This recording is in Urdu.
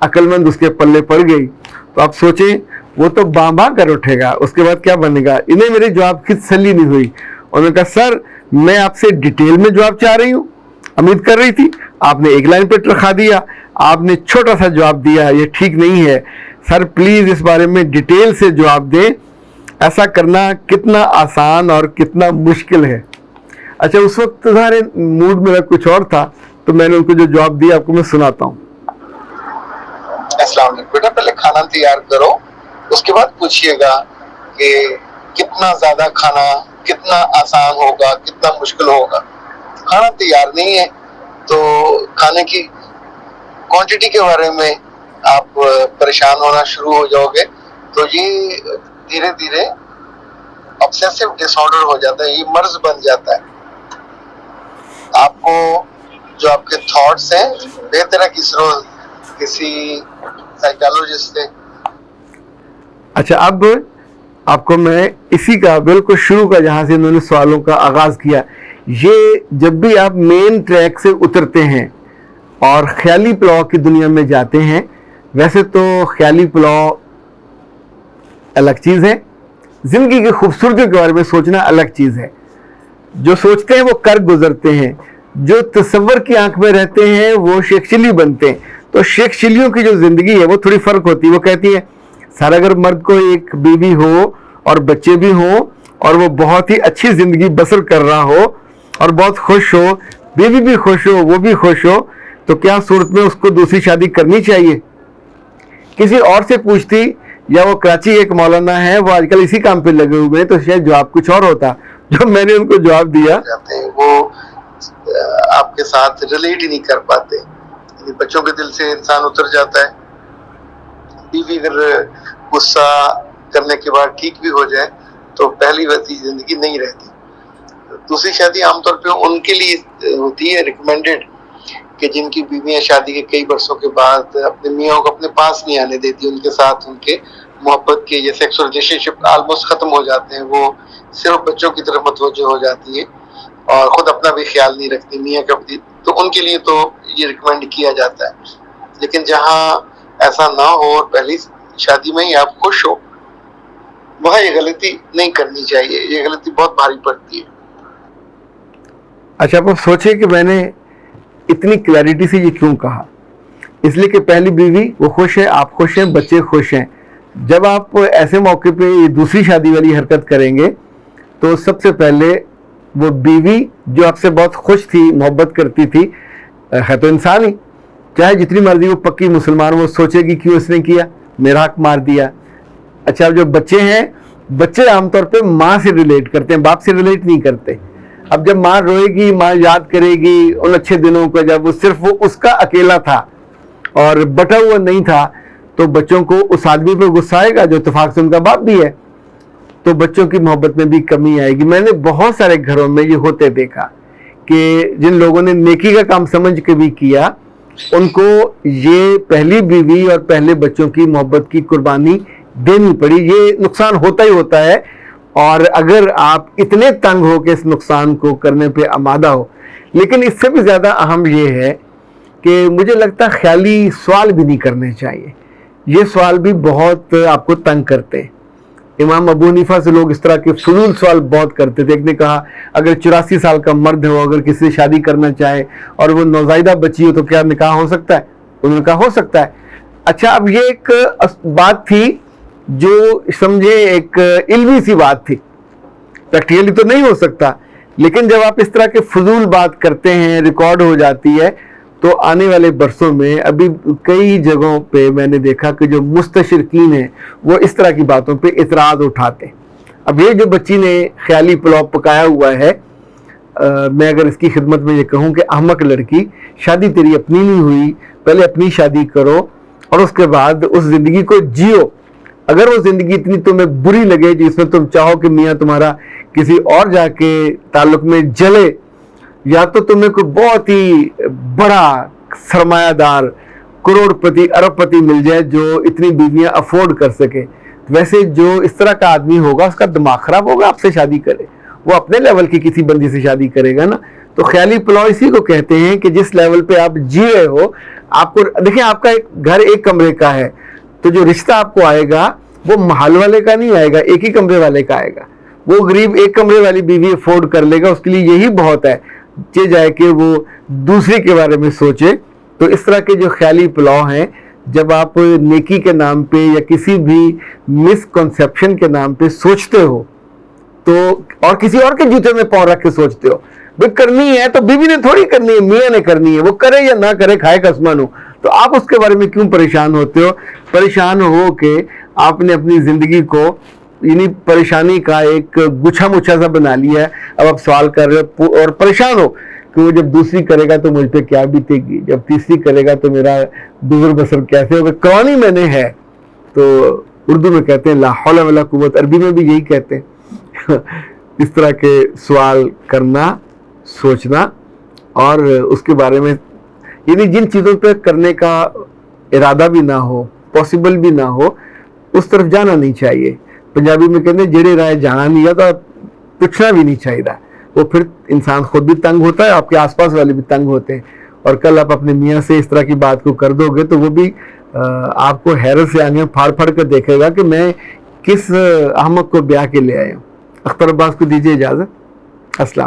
عقل مند اس کے پلے پڑ گئی تو آپ سوچیں وہ تو باں کر اٹھے گا، اس کے بعد کیا بنے گا. انہیں میرے جواب کی تسلی نہیں ہوئی. انہوں نے کہا سر میں آپ سے ڈیٹیل میں جواب چاہ رہی ہوں، امید کر رہی تھی، آپ نے ایک لائن پہ رکھا دیا، آپ نے چھوٹا سا جواب دیا، یہ ٹھیک نہیں ہے. سر پلیز اس بارے میں ڈیٹیل سے جواب دیں، ایسا کرنا کتنا آسان اور کتنا مشکل ہے. اچھا اس وقت ظاہر موڈ میرا کچھ اور تھا تو میں نے ان کو جو جواب دیا آپ کو میں سناتا ہوں. السلام علیکم بیٹا، پہلے کھانا تیار کرو، اس کے بعد پوچھئے گا کہ کتنا زیادہ کھانا کتنا آسان ہوگا کتنا مشکل ہوگا. کھانا تیار نہیں ہے تو کھانے کی کوانٹٹی کے بارے میں آپ پریشان ہونا شروع ہو جاؤ گے تو یہ دھیرے دھیرے obsessive disorder ہو جاتا ہے، یہ مرض بن جاتا ہے. آپ کو جو آپ کے تھاٹس ہیں بہتر ہے کسی سائیکالوجسٹ سے. اچھا اب آپ کو میں اسی کا بالکل شروع کا جہاں سے انہوں نے سوالوں کا آغاز کیا، یہ جب بھی آپ مین ٹریک سے اترتے ہیں اور خیالی پلاؤ کی دنیا میں جاتے ہیں، ویسے تو خیالی پلاؤ الگ چیز ہے، زندگی کی خوبصورتی کے بارے میں سوچنا الگ چیز ہے. جو سوچتے ہیں وہ کر گزرتے ہیں، جو تصور کی آنکھ میں رہتے ہیں وہ شیخ چلی بنتے ہیں. تو شیخ چلیوں کی جو زندگی ہے وہ تھوڑی فرق ہوتی ہے. وہ کہتی ہے سر اگر مرد کو ایک بیوی ہو اور بچے بھی ہوں اور وہ بہت ہی اچھی زندگی بسر کر رہا ہو اور بہت خوش ہو، بیوی بھی خوش ہو وہ بھی خوش ہو، تو کیا صورت میں اس کو دوسری شادی کرنی چاہیے؟ کسی اور سے پوچھتی، یا وہ کراچی ایک مولانا ہے وہ آج کل اسی کام پہ لگے ہوئے ہیں، تو شاید جواب کچھ اور ہوتا. جو میں نے ان کو جواب دیا وہ آپ کے ساتھ ریلیٹ ہی نہیں کر پاتے. بچوں کے دل سے انسان اتر جاتا ہے. بیوی اگر غصہ کرنے کے بعد ٹھیک بھی ہو جائے تو پہلی ویسی زندگی نہیں رہتی. دوسری شادی عام طور پہ ان کے لیے ہوتی ہے ریکمینڈڈ کہ جن کی بیویاں شادی کے کئی برسوں کے بعد اپنے میاں کو اپنے پاس نہیں آنے دیتی، ان کے ساتھ ان کے محبت کے یہ سیکس ریلیشن شپ آلموسٹ ختم ہو جاتے ہیں، وہ صرف بچوں کی طرف متوجہ ہو جاتی ہے اور خود اپنا بھی خیال نہیں رکھتی میاں کا بھی. تو ان کے لیے تو یہ ریکمینڈ کیا جاتا ہے. لیکن جہاں ایسا نہ ہو اور پہلی شادی میں ہی آپ خوش ہو، وہاں یہ غلطی نہیں کرنی چاہیے. یہ غلطی بہت بھاری پڑتی ہے. اچھا آپ سوچیں کہ میں نے اتنی کلیئرٹی سے یہ کیوں کہا. اس لیے کہ پہلی بیوی وہ خوش ہے، آپ خوش ہیں، بچے خوش ہیں. جب آپ ایسے موقع پہ یہ دوسری شادی والی حرکت کریں گے تو سب سے پہلے وہ بیوی جو آپ سے بہت خوش تھی، محبت کرتی تھی، ہے تو انسان ہی، چاہے جتنی مرضی وہ پکی مسلمان، وہ سوچے گی کیوں اس نے کیا، میرا حق مار دیا. اچھا اب جو بچے ہیں، بچے عام طور پہ ماں سے ریلیٹ کرتے ہیں، باپ سے ریلیٹ نہیں کرتے. اب جب ماں روئے گی، ماں یاد کرے گی ان اچھے دنوں کو جب وہ صرف وہ اس کا اکیلا تھا اور بٹا ہوا نہیں تھا، تو بچوں کو اس آدمی پہ غصہ آئے گا جو اتفاق سے ان کا باپ بھی ہے، تو بچوں کی محبت میں بھی کمی آئے گی. میں نے بہت سارے گھروں میں یہ ہوتے دیکھا کہ جن لوگوں نے نیکی کا کام سمجھ کے بھی کیا، ان کو یہ پہلی بیوی اور پہلے بچوں کی محبت کی قربانی دینی پڑی. یہ نقصان ہوتا ہی ہوتا ہے، اور اگر آپ اتنے تنگ ہو کہ اس نقصان کو کرنے پہ آمادہ ہو. لیکن اس سے بھی زیادہ اہم یہ ہے کہ مجھے لگتا ہے خیالی سوال بھی نہیں کرنے چاہیے. یہ سوال بھی بہت آپ کو تنگ کرتے ہیں. امام ابو حنیفہ سے لوگ اس طرح کے فضول سوال بہت کرتے تھے. ایک نے کہا اگر 84 سال کا مرد ہو، اگر کسی سے شادی کرنا چاہے اور وہ نوزائیدہ بچی ہو تو کیا نکاح ہو سکتا ہے؟ انہوں نے کہا ہو سکتا ہے. اچھا اب یہ ایک بات تھی جو سمجھے ایک علمی سی بات تھی، پریکٹیکلی تو نہیں ہو سکتا، لیکن جب آپ اس طرح کے فضول بات کرتے ہیں، ریکارڈ ہو جاتی ہے، تو آنے والے برسوں میں ابھی کئی جگہوں پہ میں نے دیکھا کہ جو مستشرقین ہیں وہ اس طرح کی باتوں پہ اعتراض اٹھاتے ہیں. اب یہ جو بچی نے خیالی پلاؤ پکایا ہوا ہے، میں اگر اس کی خدمت میں یہ کہوں کہ احمق لڑکی، شادی تیری اپنی نہیں ہوئی، پہلے اپنی شادی کرو اور اس کے بعد اس زندگی کو جیو. اگر وہ زندگی اتنی تمہیں بری لگے جس میں تم چاہو کہ میاں تمہارا کسی اور جا کے تعلق میں جلے، یا تو تمہیں کوئی بہت ہی بڑا سرمایہ دار کروڑ پتی ارب پتی مل جائے جو اتنی بیویاں افورڈ کر سکے. ویسے جو اس طرح کا آدمی ہوگا اس کا دماغ خراب ہوگا آپ سے شادی کرے، وہ اپنے لیول کی کسی بندی سے شادی کرے گا نا. تو خیالی پلاؤ اسی کو کہتے ہیں کہ جس لیول پہ آپ جی رہے ہو آپ کو دیکھیں آپ کا گھر ایک کمرے کا ہے تو جو رشتہ آپ کو آئے گا وہ محل والے کا نہیں آئے گا, ایک ہی کمرے والے کا آئے گا. وہ غریب ایک کمرے والی بیوی افورڈ کر لے گا, اس کے لیے یہی بہت ہے, چاہے جائے کہ وہ دوسرے کے بارے میں سوچے. تو اس طرح کے جو خیالی پلاؤ ہیں, جب آپ نیکی کے نام پہ یا کسی بھی مس کنسیپشن کے نام پہ سوچتے ہو تو, اور کسی اور کے جوتے میں پاؤں رکھ کے سوچتے ہو, بھئی کرنی ہے تو بیوی نے تھوڑی کرنی ہے, میاں نے کرنی ہے, وہ کرے یا نہ کرے کھائے قسمانو, تو آپ اس کے بارے میں کیوں پریشان ہوتے ہو؟ پریشان ہو کہ آپ نے اپنی زندگی کو یعنی پریشانی کا ایک گچھا مچھا سا بنا لیا ہے. اب آپ سوال کر رہے ہو اور پریشان ہو کہ وہ جب دوسری کرے گا تو مجھ پہ کیا بیتے گی, جب تیسری کرے گا تو میرا گزر بسر کیسے ہوگا. قرآن میں نے ہے تو اردو میں کہتے ہیں لا حول ولا قوت, عربی میں بھی یہی کہتے ہیں. اس طرح کے سوال کرنا, سوچنا, اور اس کے بارے میں یعنی جن چیزوں پہ کرنے کا ارادہ بھی نہ ہو, پاسبل بھی نہ ہو, اس طرف جانا نہیں چاہیے. پنجابی میں کہتے ہیں جڑے رائے جانا نہیں ہے تو پوچھنا بھی نہیں چاہیے. وہ پھر انسان خود بھی تنگ ہوتا ہے, آپ کے آس پاس والے بھی تنگ ہوتے ہیں, اور کل آپ اپنے میاں سے اس طرح کی بات کو کر دو گے تو وہ بھی آپ کو حیرت سے آنکھیں پھاڑ پھاڑ کر دیکھے گا کہ میں کس احمق کو بیاہ کے لے آیا ہوں. اختر عباس کو دیجیے اجازت. السلام.